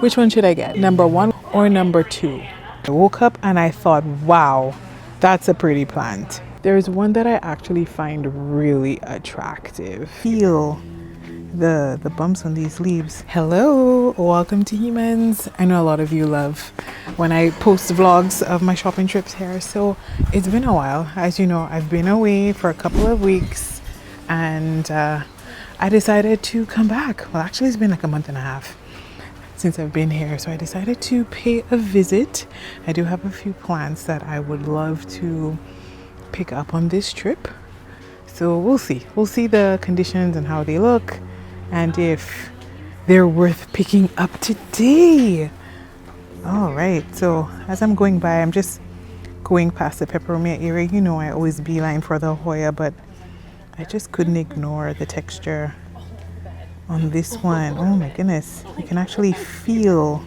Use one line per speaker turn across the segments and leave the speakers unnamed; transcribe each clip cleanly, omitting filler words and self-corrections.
which one should I get? Number 1 or number 2? I woke up and I thought, wow, that's a pretty plant. There's one that I actually find really attractive. Feel the bumps on these leaves. Hello, welcome to Heeman's. I know a lot of you love when I post vlogs of my shopping trips here. So it's been a while. As you know, I've been away for a couple of weeks and I decided to come back. Well, actually it's been like a month and a half since I've been here. So I decided to pay a visit. I do have a few plants that I would love to pick up on this trip. So we'll see. We'll see the conditions and how they look and if they're worth picking up today. All right, so as I'm going by, I'm just going past the peperomia area. You know, I always beeline for the Hoya, but I just couldn't ignore the texture on this one. Oh my goodness, you can actually feel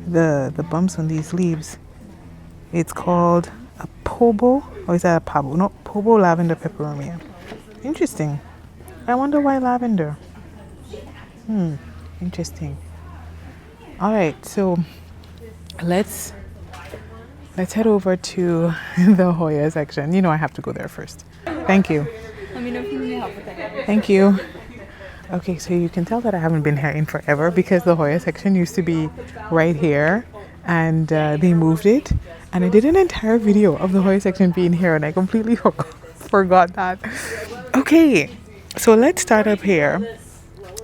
the bumps on these leaves. It's called a Pobo, or is that a Pabo? No, Pobo lavender peperomia. Interesting. I wonder why lavender. Interesting. All right, so let's head over to the Hoya section. You know I have to go there first. Thank you.
Let me know if you need help with that.
Thank you. Okay, so you can tell that I haven't been here in forever because the Hoya section used to be right here and they moved it. And I did an entire video of the Hoya section being here and I completely forgot that. Okay, so let's start up here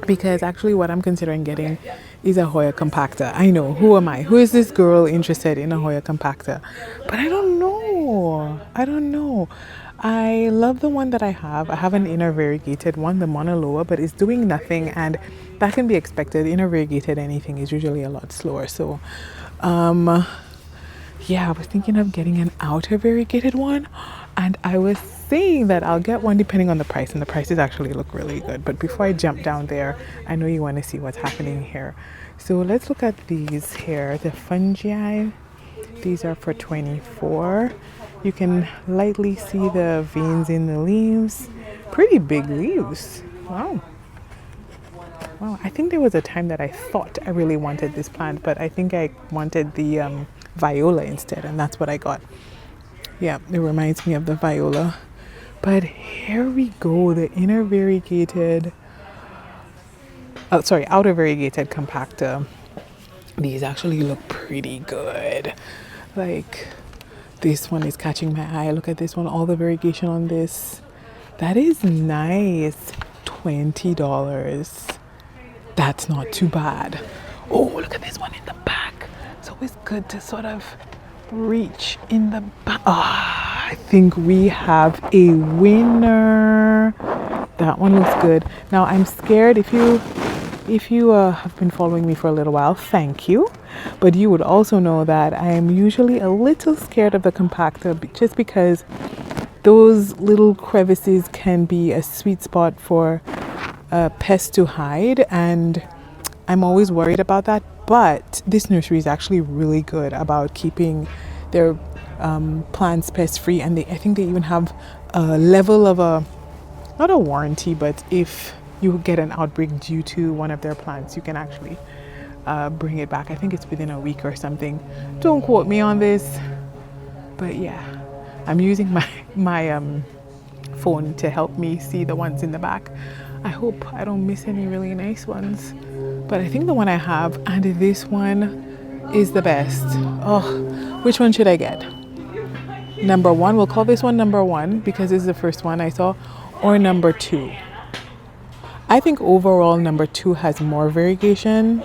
because actually what I'm considering getting is a Hoya compacta. I know, who am I? Who is this girl interested in a Hoya compacta? But I don't know. I love the one that I have. I have an inner variegated one, the Monaloa, but it's doing nothing and that can be expected. Inner variegated anything is usually a lot slower. So, yeah, I was thinking of getting an outer variegated one and I was saying that I'll get one depending on the price, and the prices actually look really good. But before I jump down there, I know you want to see what's happening here. So let's look at these here, the fungi. These are for $24. You can lightly see the veins in the leaves. Pretty big leaves. Wow. I think there was a time that I thought I really wanted this plant, but I think I wanted the viola instead, and that's what I got. Yeah, it reminds me of the viola. But here we go, the outer variegated compacta. These actually look pretty good. Like this one is catching my eye. Look at this one, all the variegation on this. That is nice. $20. That's not too bad. Oh, look at this one in the back. It's always good to sort of reach in the back. I think we have a winner. That one looks good. Now I'm scared. If you have been following me for a little while, thank you. But you would also know that I am usually a little scared of the compacta just because those little crevices can be a sweet spot for pests to hide, and I'm always worried about that. But this nursery is actually really good about keeping their plants pest free, and I think they even have a level of not a warranty, but if you get an outbreak due to one of their plants, you can actually bring it back. I think it's within a week or something. Don't quote me on this, but yeah, I'm using my phone to help me see the ones in the back. I hope I don't miss any really nice ones, but I think the one I have and this one is the best. Oh, which one should I get? Number 1, we'll call this one number 1 because this is the first one I saw, or number 2. I think overall number 2 has more variegation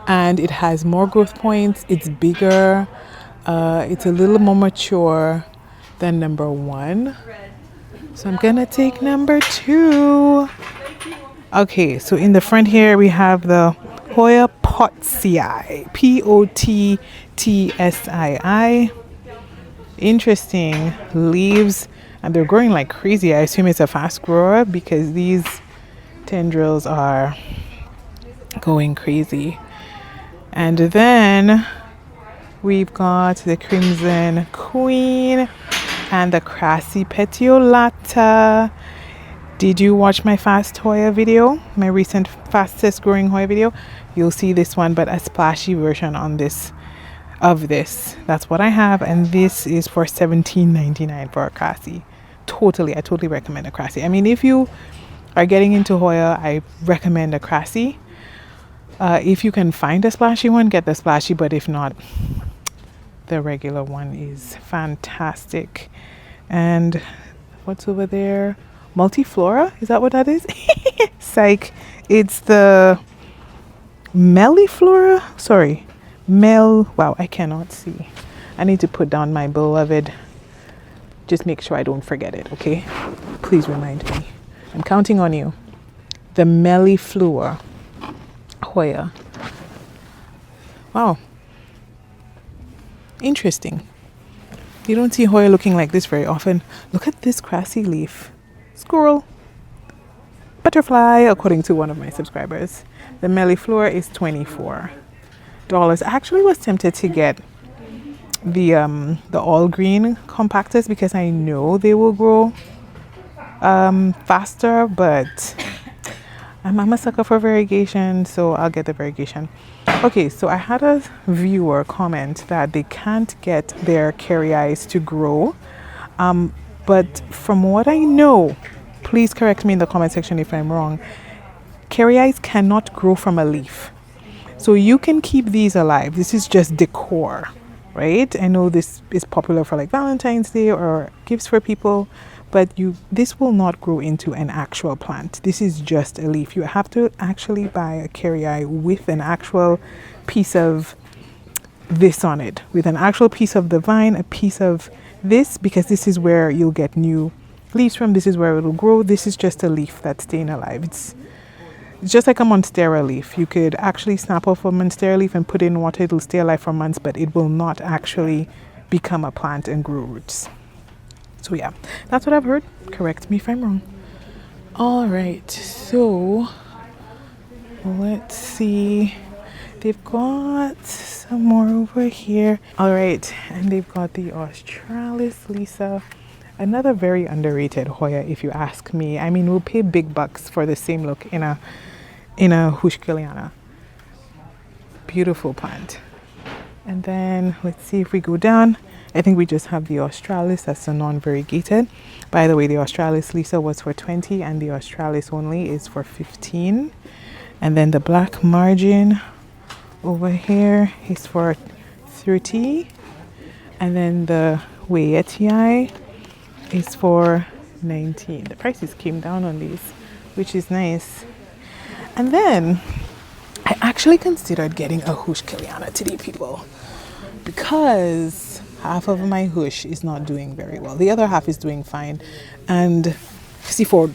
and it has more growth points. It's bigger. It's a little more mature than number 1. So I'm gonna take number 2. Okay, so in the front here we have the Hoya Pottsii, Pottsii. Interesting leaves, and they're growing like crazy. I assume it's a fast grower because these tendrils are going crazy. And then we've got the Crimson Queen and the Crassy Petiolata. Did you watch my fast Hoya video, my recent fastest growing Hoya video? You'll see this one, but a splashy version on this of this. That's what I have, and this is for $17.99 for a Crassi. I totally recommend a Crassi. I mean, if you are getting into Hoya, I recommend a Crassi. If you can find a splashy one, get the splashy, but if not, the regular one is fantastic. And what's over there? Multiflora? Is that what that is? Psych. It's the Melliflora? Sorry. Wow, I cannot see. I need to put down my beloved. Just make sure I don't forget it, okay? Please remind me. I'm counting on you. The Melliflora Hoya. Wow. Interesting. You don't see Hoya looking like this very often. Look at this Crassi leaf. Squirrel. Butterfly, according to one of my subscribers. The Melliflora is $24. I actually was tempted to get the all green compactus because I know they will grow faster, but I'm a sucker for variegation, so I'll get the variegation. Okay, so I had a viewer comment that they can't get their kerrii to grow, but from what I know, please correct me in the comment section if I'm wrong, kerrii cannot grow from a leaf. So you can keep these alive. This is just decor, right? I know this is popular for like Valentine's Day or gifts for people, but this will not grow into an actual plant. This is just a leaf. You have to actually buy a kerrii with an actual piece of this on it, with an actual piece of the vine, a piece of this, because this is where you'll get new leaves from. This is where it'll grow. This is just a leaf that's staying alive. It's just like a monstera leaf. You could actually snap off a monstera leaf and put it in water. It'll stay alive for months, but it will not actually become a plant and grow roots. So yeah, that's what I've heard. Correct me if I'm wrong. All right, so let's see. They've got some more over here. All right, and they've got the Australis Lisa. Another very underrated Hoya, if you ask me. I mean, we'll pay big bucks for the same look in a Heuchkeliana. Beautiful plant. And then let's see if we go down. I think we just have the Australis, that's the non-variegated. By the way, the Australis Lisa was for 20 and the Australis only is for 15. And then the black margin over here is for 30. And then the Waiyetii is for 19. The prices came down on these, which is nice. And then I actually considered getting a Heuchkeliana today, people, because half of my Heuch is not doing very well. The other half is doing fine. And see, for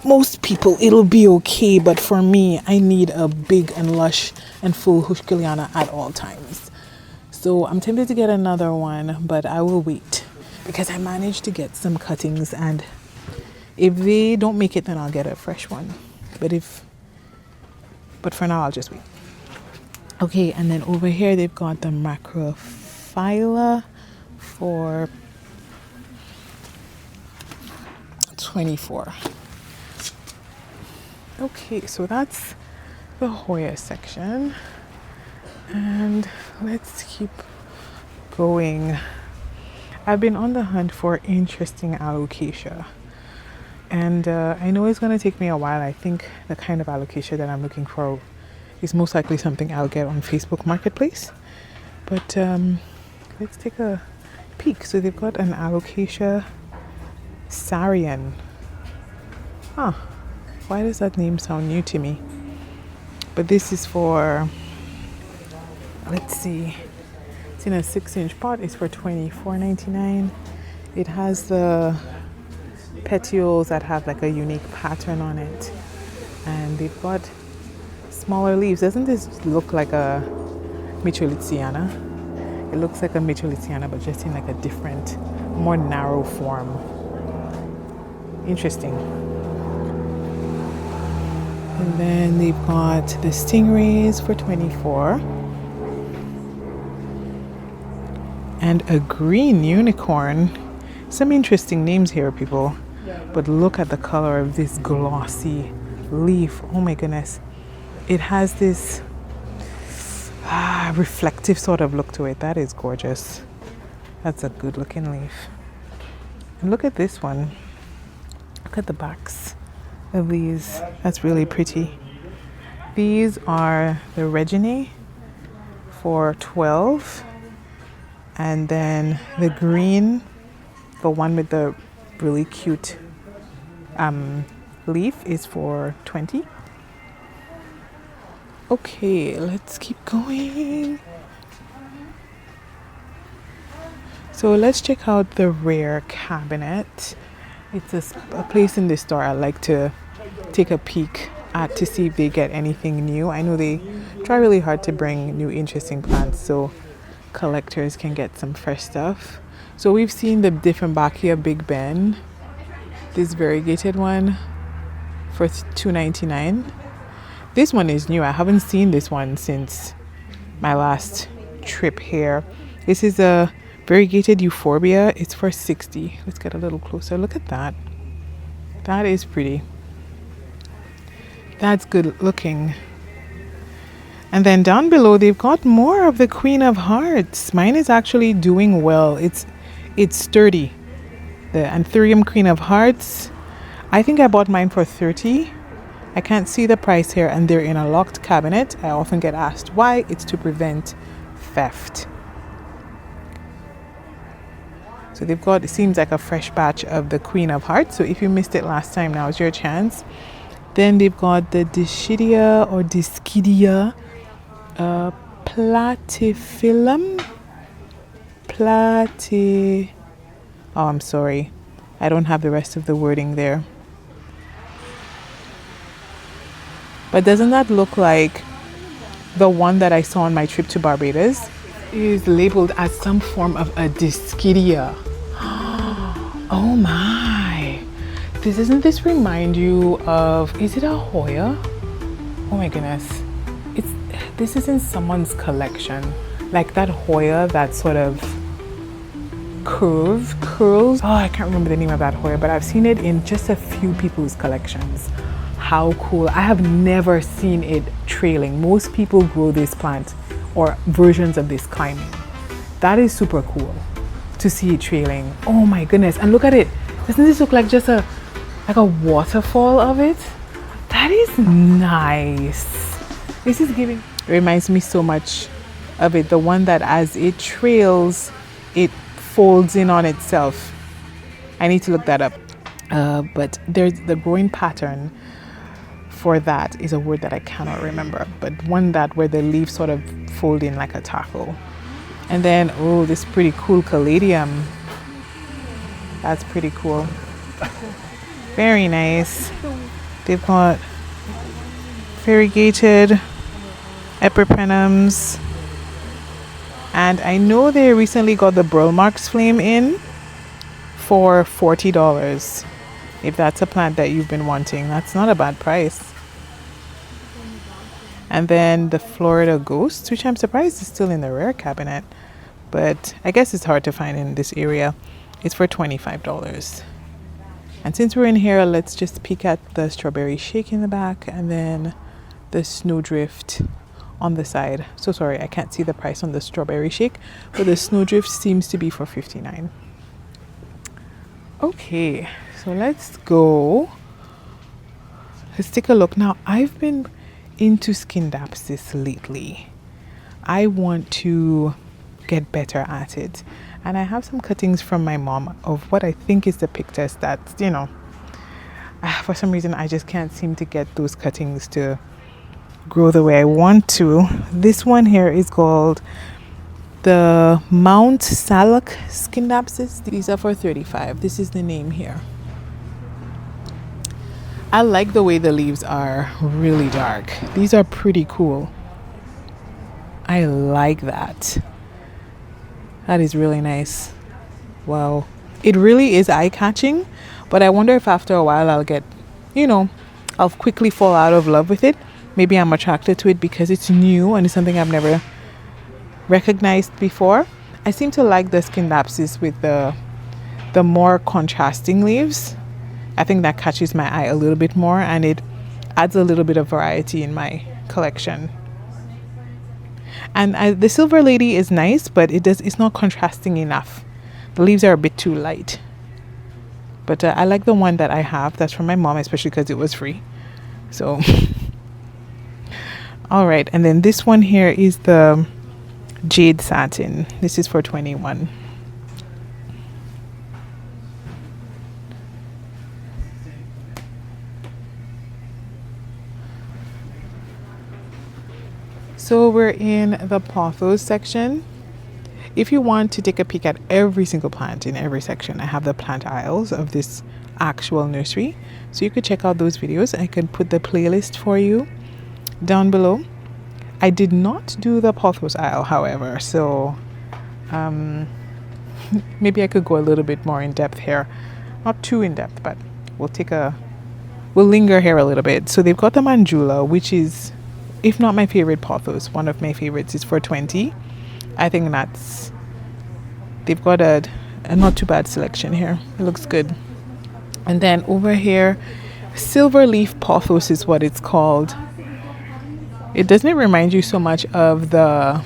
most people it'll be okay, but for me, I need a big and lush and full Heuchkeliana at all times. So I'm tempted to get another one, but I will wait because I managed to get some cuttings, and if they don't make it, then I'll get a fresh one. But for now, I'll just wait. Okay, and then over here they've got the Macrophylla for $24. Okay, so that's the Hoya section, and let's keep going. I've been on the hunt for interesting Alocasia, and I know it's going to take me a while. I think the kind of Alocasia that I'm looking for is most likely something I'll get on Facebook Marketplace, but let's take a peek. So they've got an Alocasia Sarian. Why does that name sound new to me? But this is for, let's see, it's in a 6-inch pot. It's for $24.99. It has the petioles that have like a unique pattern on it, and they've got smaller leaves. Doesn't this look like a Michelitziana? It looks like a Michelitziana, but just in like a different, more narrow form. Interesting. And then they've got the Stingrays for $24. And a green unicorn. Some interesting names here, people. but look at the color of this glossy leaf. Oh my goodness. It has this reflective sort of look to it. That is gorgeous. That's a good looking leaf. And look at this one. Look at the backs of these. That's really pretty. These are the Reginae for 12, and then the green, the one with the really cute leaf, is for 20. Okay, let's keep going. So let's check out the rare cabinet. It's a place in the store I like to take a peek at to see if they get anything new. I know they try really hard to bring new interesting plants so collectors can get some fresh stuff. So we've seen the Dieffenbachia Big Ben, this variegated one for $2.99. This one is new. I haven't seen this one since my last trip here. This is a variegated Euphorbia. It's for $60. Let's get a little closer. Look at that. That is pretty. That's good looking. And then down below they've got more of the Queen of Hearts. Mine is actually doing well. It's sturdy. The Anthurium Queen of Hearts. I think I bought mine for $30. I can't see the price here, and they're in a locked cabinet. I often get asked why. It's to prevent theft. So they've got, it seems like a fresh batch of the Queen of Hearts. So if you missed it last time, now's your chance. Then they've got the Dischidia or Dischidia platyphyllum. Oh, I'm sorry. I don't have the rest of the wording there. But doesn't that look like the one that I saw on my trip to Barbados? It is labeled as some form of a Dischidia. Oh my. Doesn't this remind you of, is it a Hoya? Oh my goodness. This is in someone's collection. Like that Hoya, that sort of curls. Oh, I can't remember the name of that Hoya, but I've seen it in just a few people's collections. How cool. I have never seen it trailing. Most people grow this plant or versions of this climbing. That is super cool to see it trailing. Oh my goodness. And look at it. Doesn't this look like just a waterfall of it? That is nice. This is giving, it reminds me so much of it. The one that as it trails, it folds in on itself. I need to look that up. But there's the growing pattern for that is a word that I cannot remember, but one that where the leaves sort of fold in like a taco. And then, oh, this pretty cool caladium. That's pretty cool. Very nice. They've got variegated epipremnums. And I know they recently got the Burlmarks flame in for $40. If that's a plant that you've been wanting, that's not a bad price. And then the Florida Ghost, which I'm surprised is still in the rare cabinet, but I guess it's hard to find in this area. It's for $25. And since we're in here, let's just peek at the Strawberry Shake in the back and then the Snowdrift on the side. So sorry, I can't see the price on the Strawberry Shake, but the Snowdrift seems to be for $59. Okay, so let's go. Let's take a look. Now, I've been into Scindapsus lately. I want to get better at it. And I have some cuttings from my mom of what I think is the Pictus that, for some reason, I just can't seem to get those cuttings to grow the way I want to. This one here is called the Mount Salak Scindapsus. These are for $35. This is the name here. I like the way the leaves are really dark. These are pretty cool. I like that. That is really nice. Wow. It really is eye-catching, but I wonder if after a while I'll get, I'll quickly fall out of love with it. Maybe I'm attracted to it because it's new and it's something I've never recognized before. I seem to like the Scindapsus with the more contrasting leaves. I think that catches my eye a little bit more, and it adds a little bit of variety in my collection. And the silver lady is nice, but it's not contrasting enough. The leaves are a bit too light. But I like the one that I have. That's from my mom, especially because it was free. So, all right. And then this one here is the jade satin. This is for 21. So we're in the Pothos section. If you want to take a peek at every single plant in every section, I have the plant aisles of this actual nursery. So you could check out those videos. I can put the playlist for you down below. I did not do the Pothos aisle, however, so maybe I could go a little bit more in depth here. Not too in depth, but we'll linger here a little bit. So they've got the Manjula, which is, if not my favorite Pothos, one of my favorites, is for 20. I think they've got a not too bad selection here. It looks good. And then over here, silver leaf Pothos is what it's called. Doesn't it remind you so much of the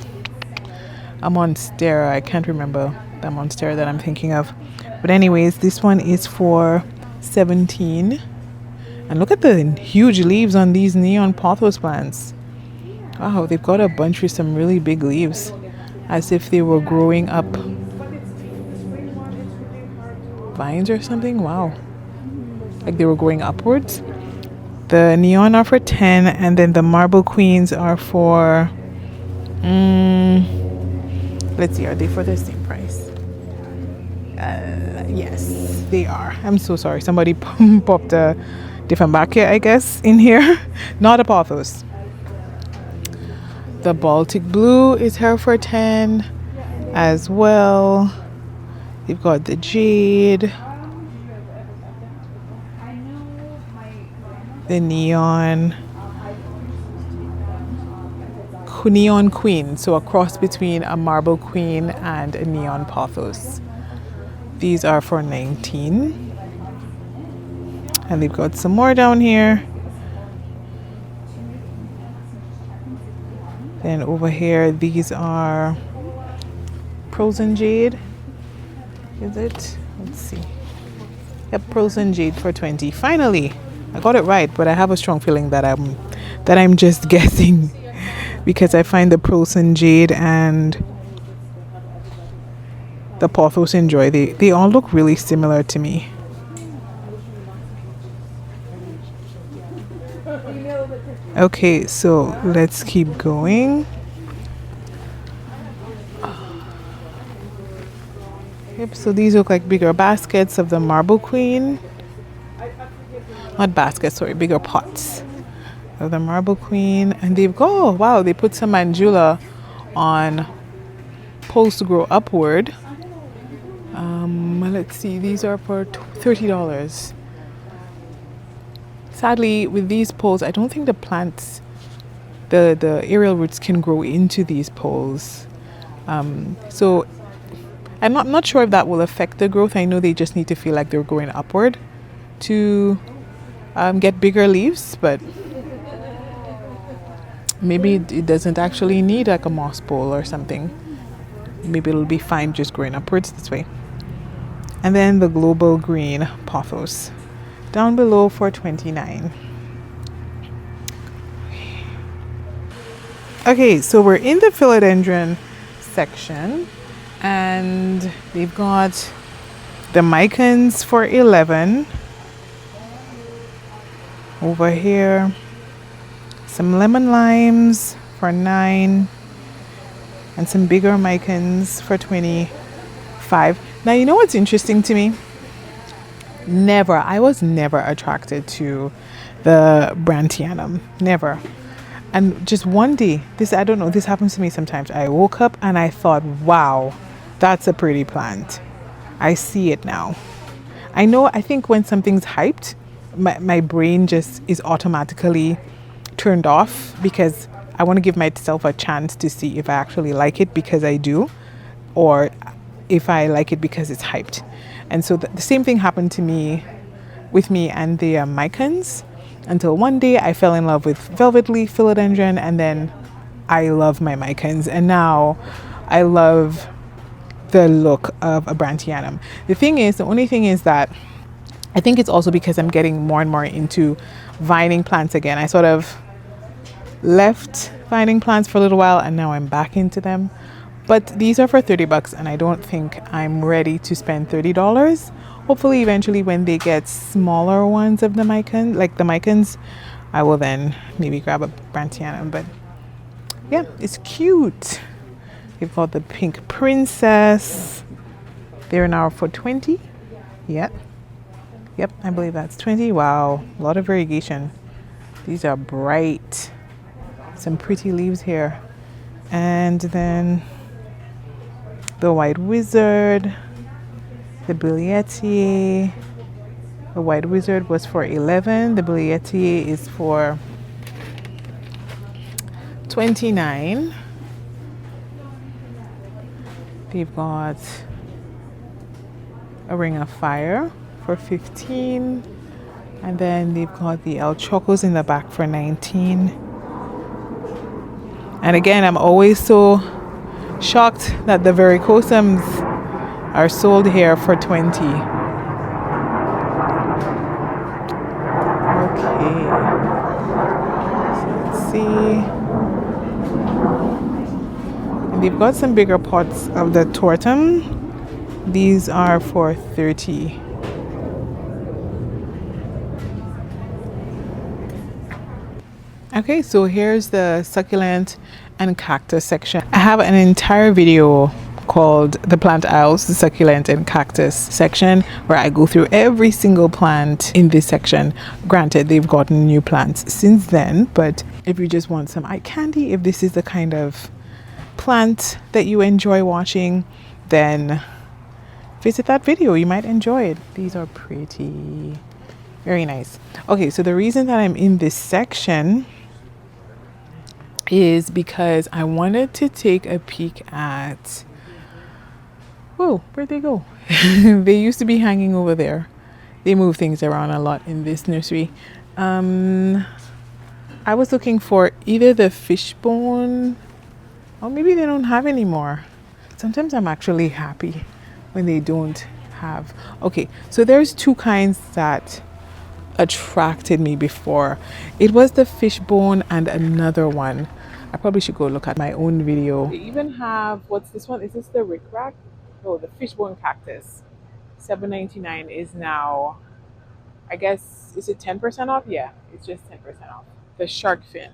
Monstera? I can't remember the Monstera that I'm thinking of. But anyways, this one is for 17. And look at the huge leaves on these neon Pothos plants. Wow, they've got a bunch with some really big leaves, as if they were growing up vines or something. Wow, like they were growing upwards. The neon are for 10, and then the marble queens are for let's see, are they for the same price? Yes, they are. I'm so sorry, somebody popped a different bucket, I guess, in here. Not a Pothos. The Baltic blue is here for 10 as well. You've got the jade, the neon queen, so a cross between a marble queen and a neon Pothos. These are for 19. And they've got some more down here. Then over here, these are Frozen Jade. Is it? Let's see. Yep, Frozen Jade for 20. Finally, I got it right, but I have a strong feeling that I'm just guessing, because I find the Frozen Jade and the Pothos Enjoy, they all look really similar to me. Okay, so let's keep going. Yep, so these look like bigger baskets of the Marble Queen. Not baskets, sorry, bigger pots of the Marble Queen. And they've got, oh wow, they put some Mandula on poles to grow upward. Let's see, these are for $30. Sadly, with these poles, I don't think the plants, the aerial roots can grow into these poles. So I'm not sure if that will affect the growth. I know they just need to feel like they're growing upward to get bigger leaves, but maybe it doesn't actually need like a moss pole or something. Maybe it'll be fine just growing upwards this way. And then the global green Pothos down below for 29. Okay, so we're in the Philodendron section, and they've got the Micans for 11. Over here, some lemon limes for 9, and some bigger Micans for 25. Now, you know what's interesting to me? I was never attracted to the Brandtianum. Never. And just one day, I don't know, this happens to me sometimes. I woke up and I thought, wow, that's a pretty plant. I see it now. I think when something's hyped, my brain just is automatically turned off, because I want to give myself a chance to see if I actually like it because I do, or if I like it because it's hyped. And so the same thing happened to me with me and the Micans until one day I fell in love with velvet leaf philodendron, and then I love my Micans, and now I love the look of a Brandtianum. The only thing is that I think it's also because I'm getting more and more into vining plants again. I sort of left vining plants for a little while and now I'm back into them. But these are for $30 and I don't think I'm ready to spend $30. Hopefully eventually when they get smaller ones of the Micans, like the Micans, I will then maybe grab a Brandtianum. But yeah, it's cute. They've got the pink princess. They're now for 20. Yep, I believe that's 20. Wow, a lot of variegation. These are bright. Some pretty leaves here. And then the white wizard, the billietier. The white wizard was for 11. The billietier is for 29. They've got a ring of fire for 15, and then they've got the El Chocos in the back for 19. And again, I'm always so shocked that the varicosums are sold here for 20. Okay, so let's see. They've got some bigger pots of the tortum. These are for 30. Okay, so here's the succulent and cactus section. I have an entire video called the plant aisles, the succulent and cactus section, where I go through every single plant in this section. Granted, they've gotten new plants since then, but if you just want some eye candy, if this is the kind of plant that you enjoy watching, then visit that video. You might enjoy it. These are pretty, very nice. Okay, so the reason that I'm in this section is because I wanted to take a peek at, whoa, where'd they go? They used to be hanging over there. They move things around a lot in this nursery. I was looking for either the fishbone, or maybe they don't have anymore. Sometimes I'm actually happy when they don't have. Okay, so there's two kinds that attracted me before. It was the fishbone and another one. I probably should go look at my own video. They even have, what's this one? Is this the rickrack? No, the fishbone cactus. $7.99 is now, I guess, is it 10% off? Yeah, it's just 10% off. The shark fin.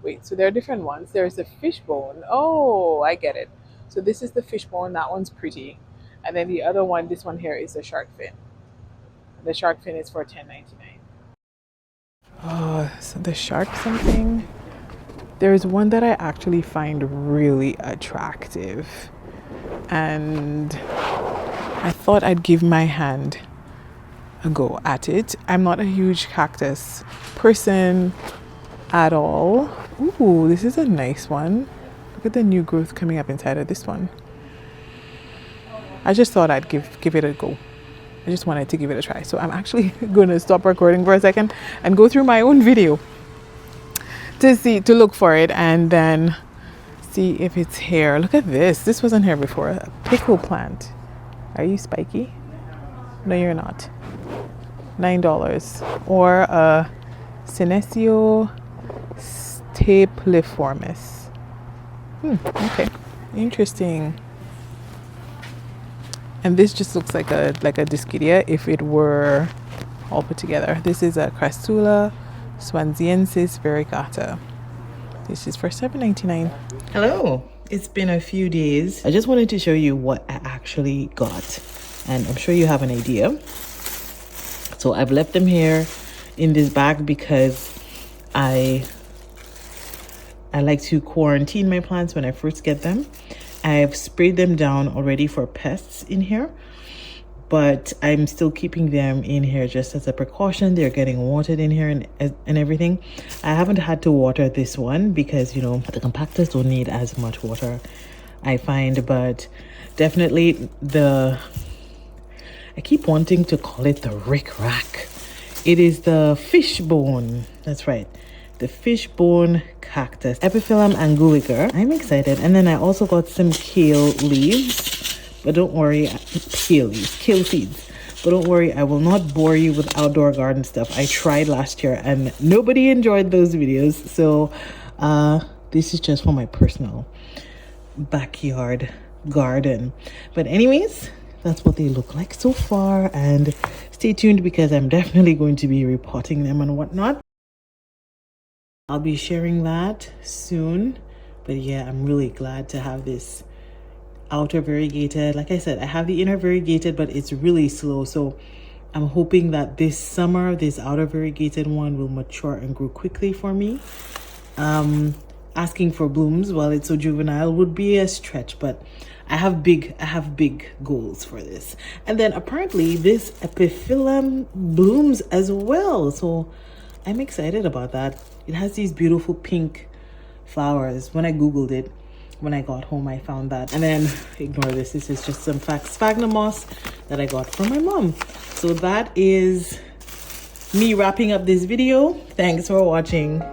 Wait, so there are different ones. There's the fishbone. Oh, I get it. So this is the fishbone. That one's pretty. And then the other one, this one here, is the shark fin. The shark fin is for $10.99. Oh, so the shark something. There's one that I actually find really attractive. And I thought I'd give my hand a go at it. I'm not a huge cactus person at all. Ooh, this is a nice one. Look at the new growth coming up inside of this one. I just thought I'd give it a go. I just wanted to give it a try. So I'm actually going to stop recording for a second and go through my own video to look for it and then see if it's here. Look at this. This wasn't here before. A pickle plant. Are you spiky? No, you're not. $9. Or a Senecio stapeliformis. Okay, interesting. And this just looks like a Dischidia if it were all put together. This is a Crassula swanziensis variegata. This is for $7.99. Hello, it's been a few days. I just wanted to show you what I actually got, and I'm sure you have an idea. So I've left them here in this bag because I like to quarantine my plants when I first get them. I've sprayed them down already for pests in here, but I'm still keeping them in here just as a precaution. They're getting watered in here and everything. I haven't had to water this one because, you know, the compactors don't need as much water, I find, but definitely I I keep wanting to call it the Rick Rack. It is the fishbone. That's right. The fishbone cactus. Epiphyllum anguica. I'm excited. And then I also got some kale leaves. But don't worry. Kale leaves. Kale seeds. But don't worry, I will not bore you with outdoor garden stuff. I tried last year and nobody enjoyed those videos. So this is just for my personal backyard garden. But anyways, that's what they look like so far. And stay tuned because I'm definitely going to be repotting them and whatnot. I'll be sharing that soon. But yeah, I'm really glad to have this outer variegated. Like I said, I have the inner variegated, but it's really slow. So I'm hoping that this summer, this outer variegated one will mature and grow quickly for me. Asking for blooms while it's so juvenile would be a stretch, but I have big goals for this. And then apparently this epiphyllum blooms as well. So I'm excited about that. It has these beautiful pink flowers. When I Googled it, when I got home, I found that. And then ignore this. This is just some sphagnum moss that I got from my mom. So that is me wrapping up this video. Thanks for watching.